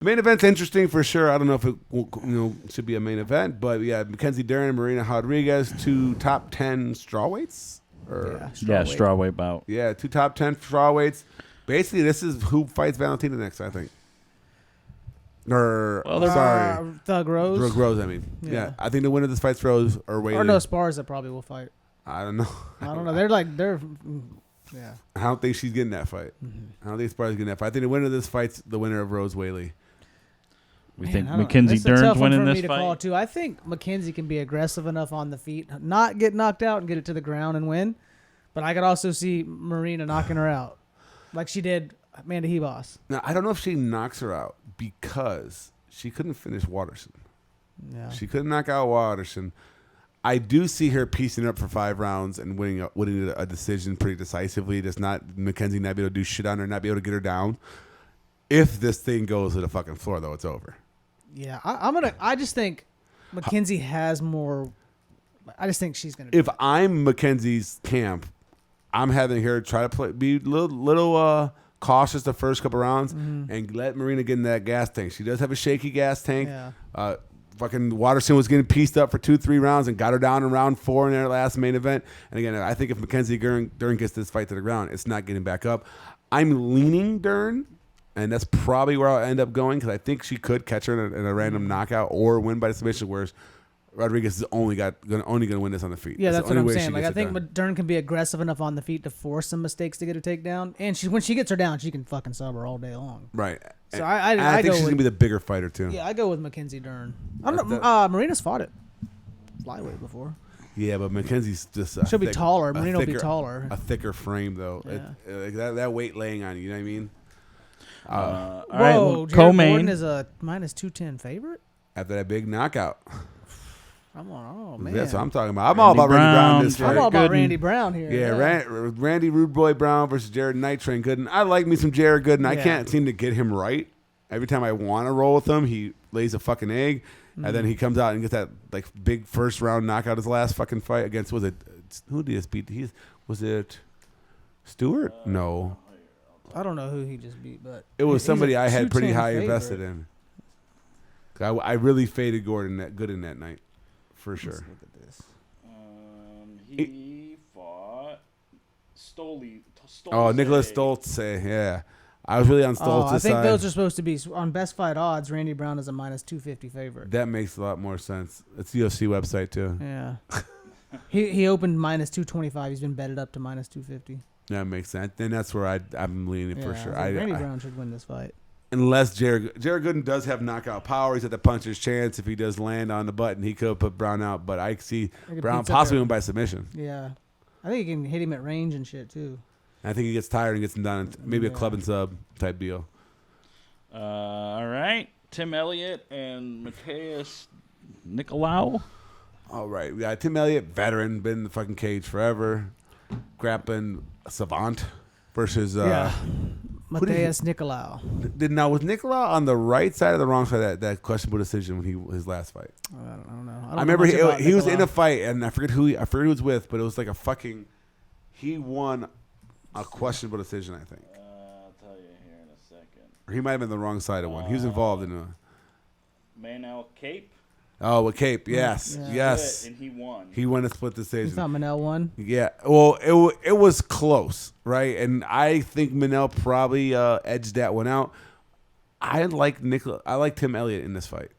The main event's interesting for sure. I don't know if it should be a main event, but yeah, Mackenzie Dern and Marina Rodriguez, 2 top 10 strawweights. Strawweight bout. Yeah, 2 top 10 strawweights. Basically, this is who fights Valentina next, I think. Thug Rose. Thug Rose, I mean. Yeah. I think the winner of this fight's Rose or Whaley. Or no, Sparza probably will fight. I don't know. I don't know. Yeah. I don't think she's getting that fight. I don't think Sparza's getting that fight. I think the winner of this fight's the winner of Rose Whaley. We think Mackenzie Dern's winning this fight. I think Mackenzie can be aggressive enough on the feet, not get knocked out and get it to the ground and win. But I could also see Marina knocking her out, like she did Amanda Hebos. Now, I don't know if she knocks her out because she couldn't finish Waterson. Yeah. She couldn't knock out Waterson. I do see her piecing up for 5 rounds and winning a decision pretty decisively. Just not Mackenzie not be able to do shit on her, not be able to get her down. If this thing goes to the fucking floor, though, it's over. Yeah, I just think Mackenzie has more. I just think she's gonna. If I'm Mackenzie's camp, I'm having her try to be a little cautious the first couple rounds and let Marina get in that gas tank. She does have a shaky gas tank. Yeah. Fucking Waterson was getting pieced up for 2-3 rounds and got her down in round 4 in their last main event. And again, I think if Mackenzie Dern gets this fight to the ground, it's not getting back up. I'm leaning Dern, and that's probably where I'll end up going because I think she could catch her in a random knockout or win by submission, whereas Rodriguez is only going to win this on the feet. Yeah, that's what I'm saying. Like I think Dern can be aggressive enough on the feet to force some mistakes to get her takedown, and when she gets her down, she can fucking sub her all day long. Right. So I think she's gonna be the bigger fighter too. Yeah, I go with Mackenzie Dern. I don't know. Marina's fought it flyweight before. Yeah, but Mackenzie's just she'll be taller. Marina will be taller. A thicker frame though. Yeah. That weight laying on you. You know what I mean? All right, well, Jared Gordon is a -210 favorite after that big knockout. Oh man, that's what I'm talking about. I'm all about Randy Brown in this fight. I'm all about Randy Brown here. Yeah, Randy Rudeboy Brown versus Jared Night Train Gooden. I like me some Jared Gooden. I can't seem to get him right. Every time I want to roll with him, he lays a fucking egg, and then he comes out and gets that like big first round knockout. His last fucking fight against who did he just beat? Was it Stewart? No, I don't know who he just beat, but it was somebody I had pretty high invested in. I really faded Gordon good in that night. For sure. Let's look at this. He fought Stolze. Nicholas Stolze. Yeah. I was really on Stolze's side. I think those are supposed to be on best fight odds. Randy Brown is a -250 favorite. That makes a lot more sense. It's the UFC website too. Yeah. he opened -225. He's been betted up to -250. That makes sense. Then that's where I'm leaning for sure. Randy Brown should win this fight. Unless Jared Gooden does have knockout power, he's at the puncher's chance. If he does land on the button, he could put Brown out. But I see Brown possibly win by submission. Yeah, I think he can hit him at range and shit too. I think he gets tired and gets him down. Maybe a club and sub type deal. All right, Tim Elliott and Matthias Nicolao. All right, we got Tim Elliott, veteran, been in the fucking cage forever, grappling savant versus Matthias Nicolao. Now was Nicolao on the right side or the wrong side of that questionable decision when his last fight? I don't know. I remember he was in a fight and I forget who he was with, but it was like a fucking. He won a questionable decision, I think. I'll tell you here in a second. Or he might have been the wrong side of one. He was involved in a. Manel Cape. Oh, with Cape, yes, yes. And he won. He won a split decision. You thought Manel won? Yeah, well, it was close, right? And I think Manel probably edged that one out. I like Tim Elliott in this fight.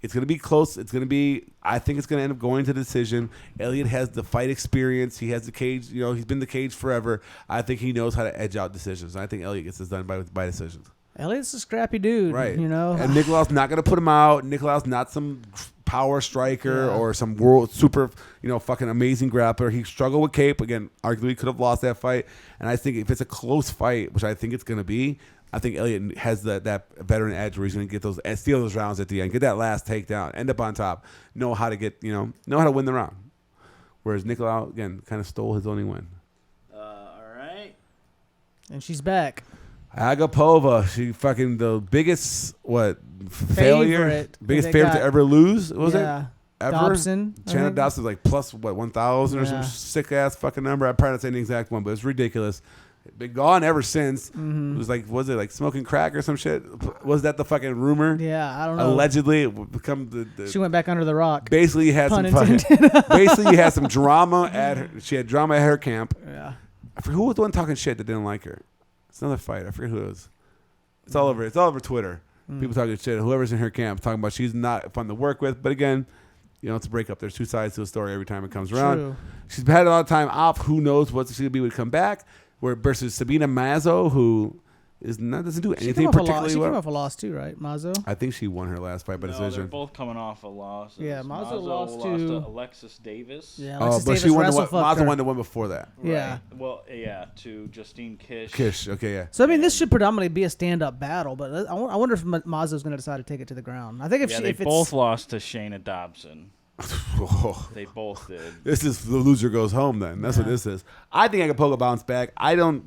It's going to be close. I think it's going to end up going to decision. Elliott has the fight experience. He has the cage. He's been in the cage forever. I think he knows how to edge out decisions. I think Elliott gets this done by decisions. Elliott's a scrappy dude, right? And Nicolao's not going to put him out. Nicolao's not some power striker or some world super, fucking amazing grappler. He struggled with Cape. Again, arguably could have lost that fight. And I think if it's a close fight, which I think it's going to be, I think Elliott has that veteran edge where he's going to get those and steal those rounds at the end, get that last takedown, end up on top, know how to win the round. Whereas Nicolao, again, kind of stole his only win. All right. And she's back. Agapova, she fucking the biggest failure, biggest favorite to ever lose, was it? Ever? Dobson. Shannon Dobson was like plus 1,000 or some sick ass fucking number. I'm probably not saying the exact one, but it's ridiculous. Been gone ever since. Mm-hmm. It was like, was it like smoking crack or some shit? Was that the fucking rumor? Yeah, I don't know. Allegedly, it would become the she went back under the rock. Basically, you had Pun some fucking, intended. basically you had some drama at her. She had drama at her camp. Yeah. I forget who was the one talking shit that didn't like her. It's another fight. I forget who it was. It's all over. It's all over Twitter. People talking shit. Whoever's in her camp talking about she's not fun to work with. But again, it's a breakup. There's two sides to a story every time it comes around. True. She's had a lot of time off. Who knows what she's gonna be when come back? Where versus Sabina Mazo, who doesn't do anything particularly She well. came off a loss too, right, Mazo? I think she won her last fight by decision. They're both coming off a loss. Yeah, Mazo lost to Alexis Davis. Yeah, Alexis Davis she won Mazo won the one before that. Yeah. Right. Well, yeah, to Justine Kish. Kish, okay, yeah. So I mean, this should predominantly be a stand-up battle, but I wonder if Mazo's going to decide to take it to the ground. I think they both lost to Shayna Dobson. They both did. This is the loser goes home. Then that's what this is. I think Agapova bounced back.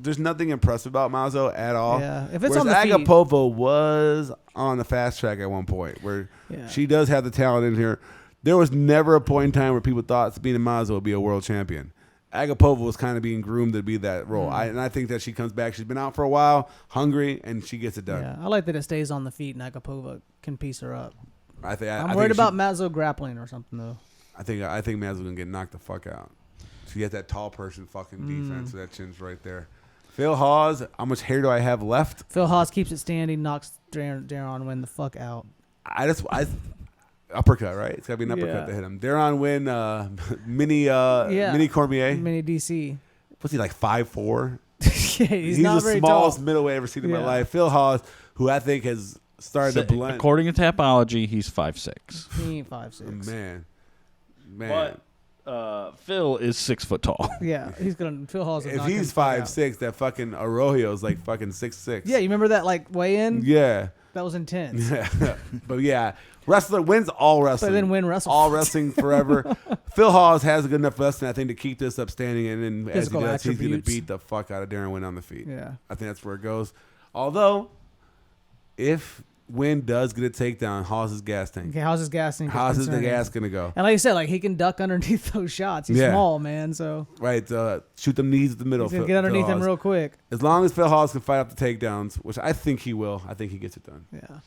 There's nothing impressive about Mazo at all. Yeah, if it's whereas on the Agapova was on the fast track at one point, where she does have the talent in here. There was never a point in time where people thought Sabina Mazo would be a world champion. Agapova was kind of being groomed to be that role. And I think that she comes back. She's been out for a while, hungry, and she gets it done. Yeah, I like that it stays on the feet, and Agapova can piece her up. I'm worried about Mazo grappling or something though. I think Mazo's gonna get knocked the fuck out. She has that tall person fucking defense, so that chin's right there. Phil Hawes, how much hair do I have left? Phil Hawes keeps it standing, knocks Dern Win the fuck out. Uppercut, right? It's gotta be an uppercut to hit him. Dern Win, mini Cormier, mini DC. What's he like 5'4"? He's not the very smallest tall. middleweight I've ever seen in my life. Phil Hawes, who I think has started to blend. According to Tapology, he's 5'6". He ain't 5'6". Man. But Phil is 6 foot tall. Yeah, Phil Hawes. If he's 5'6", that fucking Arroyo's like fucking 6'6". Yeah, you remember that like weigh-in? Yeah. That was intense. Yeah. But yeah, wrestler wins all wrestling. But then win wrestle. All wrestling forever. Phil Hawes has a good enough wrestling, I think, to keep this up standing. And then Physical as he does, he's going to attributes. beat the fuck out of Dern Win on the feet. Yeah. I think that's where it goes. Although, if Win does get a takedown, Hawes is gas tank. Okay, how's his gas tank? How's the gas going to go? And like you said, like he can duck underneath those shots. He's small, man. So right, shoot them knees at the middle. He's gonna get underneath him real quick. As long as Phil Hawes can fight up the takedowns, which I think he will, I think he gets it done. Yeah.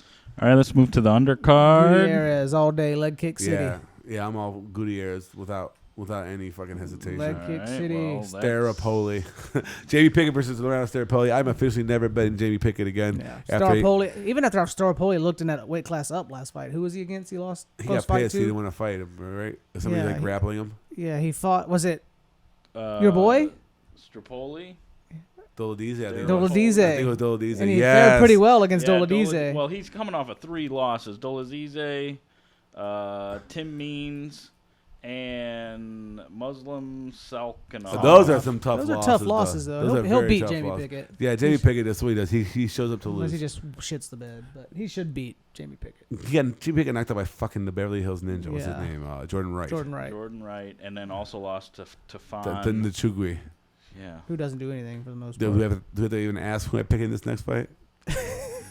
All right, let's move to the undercard. Gutierrez all day, leg kick city. Yeah, I'm all Gutierrez without any fucking hesitation. Leg kick city. Well, Staropoli. Jamie Pickett versus Lorena Staropoli. I'm officially never betting Jamie Pickett again. Yeah. Staropoli, even after Staropoli looked in that weight class up last fight, who was he against? He lost. He got pissed. He didn't want to fight him, right? Somebody like grappling him. Yeah, he fought. Was it your boy? Strapoli? Doladize, I think. Doladize. I think it was Doladize. And he fared pretty well against Doladize. Well, he's coming off of 3 losses. Doladize, Tim Means, and Muslim Salkanov. So those are some tough losses. Those are tough losses, though. He'll beat Jamie Pickett. Yeah, Jamie Pickett, that's what he does. He shows up to lose. Unless he just shits the bed. But he should beat Jamie Pickett. Jamie Pickett knocked out by fucking the Beverly Hills Ninja. What's his name? Jordan Wright. Jordan Wright. And then also lost to Fan. The Chugui. Yeah. Who doesn't do anything for the most part. Do they even ask who I pick in this next fight?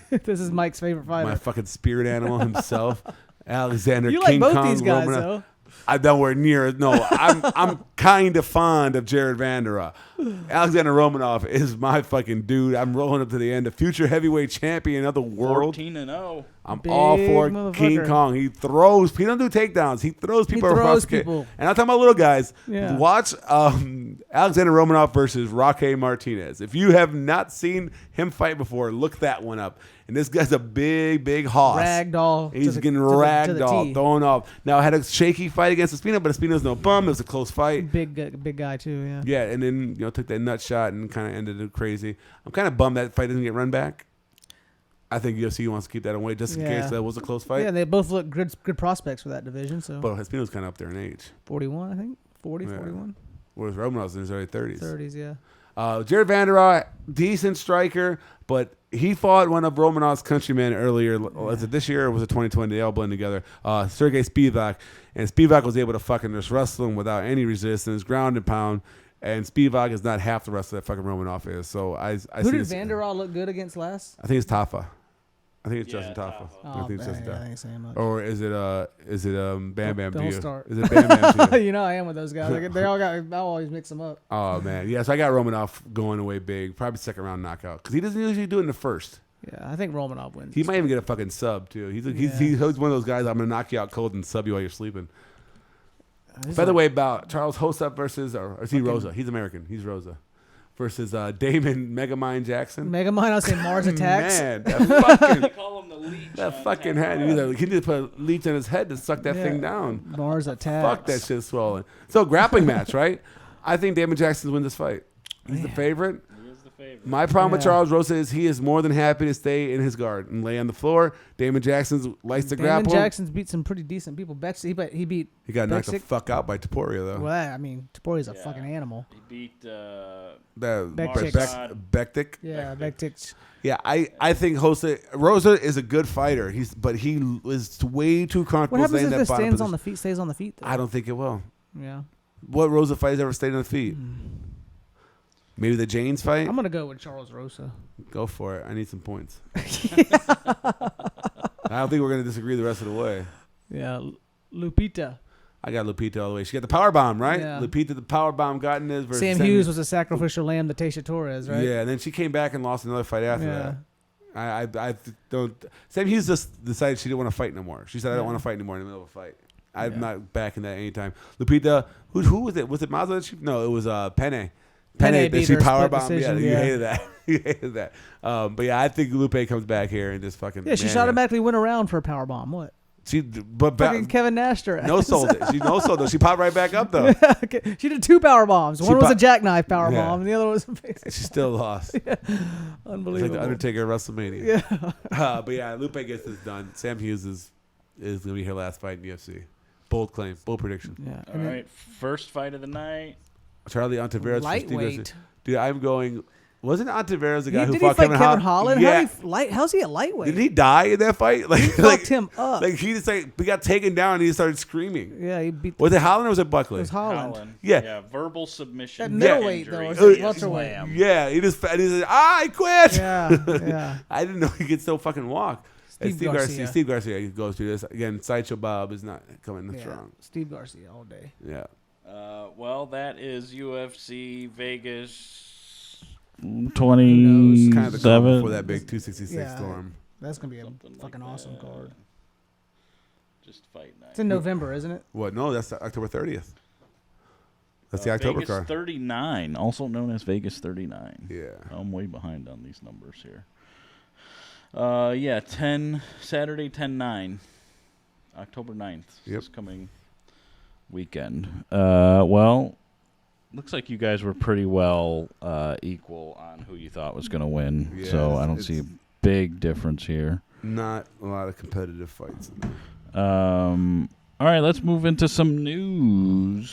This is Mike's favorite fighter. My fucking spirit animal himself, Alexander You King like both Kong these guys, Romanov. though. I don't wear near. No, I'm kind of fond of Jared Vanderaa. Alexander Romanov is my fucking dude. I'm rolling up to the end. The future heavyweight champion of the world. 14-0. I'm all for King Kong. He throws. He don't do takedowns. He throws people across the cage. And I'm talking about little guys. Yeah. Watch Alexander Romanov versus Rohe Martinez. If you have not seen him fight before, look that one up. And this guy's a big hoss. Ragdoll. He's getting ragdoll, thrown off. Now, I had a shaky fight against Espino, but Espino's no bum. It was a close fight. Big guy, too, yeah. Yeah, and then took that nut shot and kind of ended it crazy. I'm kind of bummed that fight doesn't get run back. I think UFC wants to keep that away just in case that was a close fight. Yeah, they both look good prospects for that division. So. But Espino's kind of up there in age. 41, I think. 41. Whereas Romanov's in his early 30s. 30s, yeah. Jared Vanderaa, decent striker, but he fought one of Romanov's countrymen earlier. Was it this year or was it 2020? They all blend together. Sergey Spivak. And Spivak was able to fucking just wrestle him without any resistance, ground and pound. And Spivak is not half the wrestler that fucking Romanov is. So Who did Vanderaa look good against last? I think it's Tafa. I think it's Justin Tafa. Oh, I think it's Justin I Tafa. ain't saying much. Or is it Bam Bam Don't to you? start. Is it Bam Bam to you? You know I am with those guys. They all got. I always mix them up. Oh man, yes, I got Romanov going away big, probably second round knockout because he doesn't usually do it in the first. Yeah, I think Romanov wins. He might even get a fucking sub too. He's one of those guys. I'm gonna knock you out cold and sub you while you're sleeping. Featherweight bout: Charles Hosep versus, or is he Rosa? He's American. He's Rosa. Versus Damon Megamind Jackson. Megamind, I'll say Mars Attacks. Man, that fucking They call him the leech. that fucking head. He need to put a leech on his head to suck that thing down. Mars Attacks. Fuck that shit swollen. So grappling match, right? I think Damon Jackson wins this fight. He's the favorite. He is the favorite. My problem with Charles Rosa is he is more than happy to stay in his guard and lay on the floor. Damon Jackson likes to grapple. Damon Jackson's beat some pretty decent people. He beat. He got knocked the Bexic. fuck out by Topuria though. Well, I mean, Taporia's a fucking animal. He beat Bektic. Bektic. Yeah, Bektic. Yeah, I think Rosa is a good fighter. He is way too What comfortable happens staying if in this that bottom stays on position. the feet? Stays on the feet. Though? I don't think it will. Yeah. What Rosa fight has ever stayed on the feet? Maybe the Janes fight? I'm gonna go with Charles Rosa. Go for it. I need some points. I don't think we're going to disagree the rest of the way. Yeah, Lupita. I got Lupita all the way. She got the power bomb, right? Yeah. Lupita, the power bomb, got in this versus Sam Hughes was a sacrificial lamb to Taysha Torres, right? Yeah, and then she came back and lost another fight after that. I don't. Sam Hughes just decided she didn't want to fight no more. She said, "I don't want to fight anymore in the middle of a fight." I'm not backing that anytime. Lupita, who was it? Was it Mazda? No, it was Penne. Penne that she power bombed. Yeah, you hated that. You hated that. But yeah, I think Lupe comes back here and just fucking. Yeah, she automatically went around for a power bomb. What? But Kevin Nash her ass. no sold it. She no sold it. She popped right back up though. She did 2 power bombs. One was a jackknife power Yeah. bomb, and the other was a She still lost. unbelievable. It's like the Undertaker at WrestleMania. Yeah. But yeah, Lupe gets this done. Sam Hughes is gonna be her last fight in the UFC. Bold claim, bold prediction. Yeah. All right, first fight of the night. Charlie Ontiveros. Lightweight. Dude, I'm going. Wasn't Ontiveros the guy who Did fought he fight Kevin Holland? Holland? Yeah. How's he a lightweight? Didn't he die in that fight? Like, He fucked him up. Like he just we got taken down and he started screaming. Yeah, he beat. Was it Holland or was it Buckley? It was Holland. Yeah. Verbal submission. That middleweight, though, injury. or is it welterweight? Slam. Yeah, he said, I quit. Yeah. I didn't know he could still fucking walk. And Steve Garcia. Steve Garcia goes through this again. Sideshow Bob is not coming Yeah. strong. Steve Garcia all day. Yeah. Well, that is UFC Vegas Kind of the 27. call before that big 266 Yeah. storm. That's gonna be a Something like fucking awesome that. card. Just fight night. It's in November, isn't it? What? No, that's October 30th. That's the October Vegas card. 39, also known as Vegas 39. Yeah. I'm way behind on these numbers here. Yeah, Saturday 10/9, October 9th. Yep. This coming weekend. Well, looks like you guys were pretty well equal on who you thought was going to win. Yeah, So I don't see a big difference here. Not a lot of competitive fights. All right, let's move into some news.